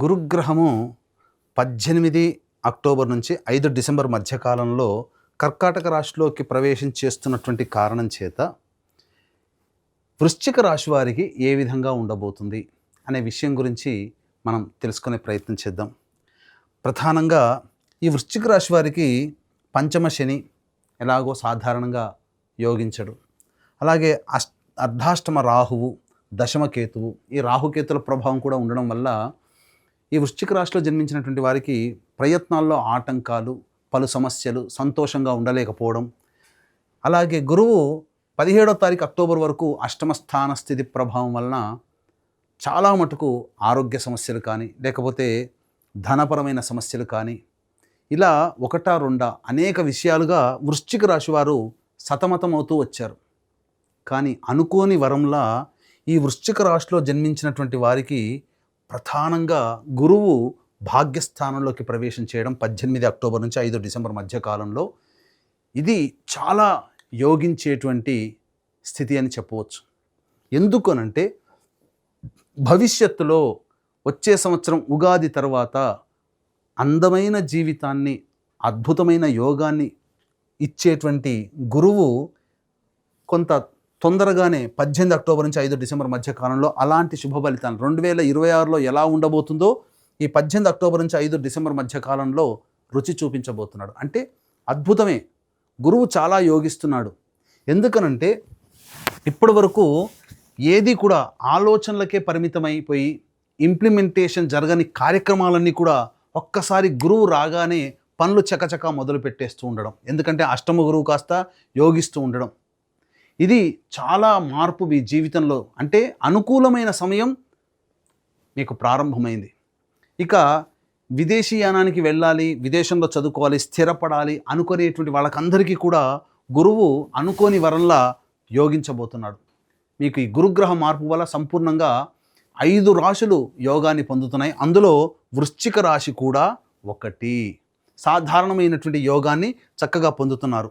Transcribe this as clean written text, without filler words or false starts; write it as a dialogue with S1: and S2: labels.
S1: గురుగ్రహము 18 October నుంచి 5 December మధ్యకాలంలో కర్కాటక రాశిలోకి ప్రవేశం చేస్తున్నటువంటి కారణం చేత వృశ్చిక రాశి వారికి ఏ విధంగా ఉండబోతుంది అనే విషయం గురించి మనం తెలుసుకునే ప్రయత్నం చేద్దాం. ప్రధానంగా ఈ వృశ్చిక రాశి వారికి పంచమ శని ఎలాగో సాధారణంగా యోగించడు. అలాగే అర్ధాష్టమ రాహువు, దశమ కేతువు, ఈ రాహుకేతుల ప్రభావం కూడా ఉండడం వల్ల ఈ వృశ్చిక రాశిలో జన్మించినటువంటి వారికి ప్రయత్నాల్లో ఆటంకాలు, పలు సమస్యలు, సంతోషంగా ఉండలేకపోవడం. అలాగే గురువు 17వ తారీఖు అక్టోబర్ వరకు అష్టమ స్థాన స్థితి ప్రభావం వలన చాలా మటుకు ఆరోగ్య సమస్యలు కానీ, లేకపోతే ధనపరమైన సమస్యలు కానీ, ఇలా ఒకటా రెండా అనేక విషయాలుగా వృశ్చిక రాశి వారు సతమతమవుతూ వచ్చారు. కానీ అనుకోని వరంలా ఈ వృశ్చిక రాశిలో జన్మించినటువంటి వారికి ప్రధానంగా గురువు భాగ్యస్థానంలోకి ప్రవేశం చేయడం 18 అక్టోబర్ నుంచి 5 డిసెంబర్ మధ్యకాలంలో ఇది చాలా యోగించేటువంటి స్థితి అని చెప్పవచ్చు. ఎందుకనంటే భవిష్యత్తులో వచ్చే సంవత్సరం ఉగాది తర్వాత అందమైన జీవితాన్ని, అద్భుతమైన యోగాన్ని ఇచ్చేటువంటి గురువు కొంత తొందరగానే 18 అక్టోబర్ నుంచి 5 డిసెంబర్ మధ్య కాలంలో అలాంటి శుభ ఫలితాలు 2026లో ఎలా ఉండబోతుందో ఈ 18 అక్టోబర్ నుంచి 5 డిసెంబర్ మధ్య కాలంలో రుచి చూపించబోతున్నాడు. అంటే అద్భుతమే, గురువు చాలా యోగిస్తున్నాడు. ఎందుకనంటే ఇప్పటి వరకు ఏది కూడా ఆలోచనలకే పరిమితమైపోయి ఇంప్లిమెంటేషన్ జరగని కార్యక్రమాలన్నీ కూడా ఒక్కసారి గురువు రాగానే పనులు చకచకా మొదలు పెట్టేస్తూ ఉండడం. ఎందుకంటే అష్టమ గురువు కాస్త యోగిస్తూ ఉండడం, ఇది చాలా మార్పు మీ జీవితంలో, అంటే అనుకూలమైన సమయం మీకు ప్రారంభమైంది. ఇక విదేశీయానానికి వెళ్ళాలి, విదేశంలో చదువుకోవాలి, స్థిరపడాలి అనుకునేటువంటి వాళ్ళకందరికీ కూడా గురువు అనుకోని వరంలా యోగించబోతున్నాడు. మీకు ఈ గురుగ్రహ మార్పు వల్ల సంపూర్ణంగా 5 రాశులు యోగాన్ని పొందుతున్నాయి. అందులో వృశ్చిక రాశి కూడా ఒకటి. సాధారణమైనటువంటి యోగాన్ని చక్కగా పొందుతున్నారు.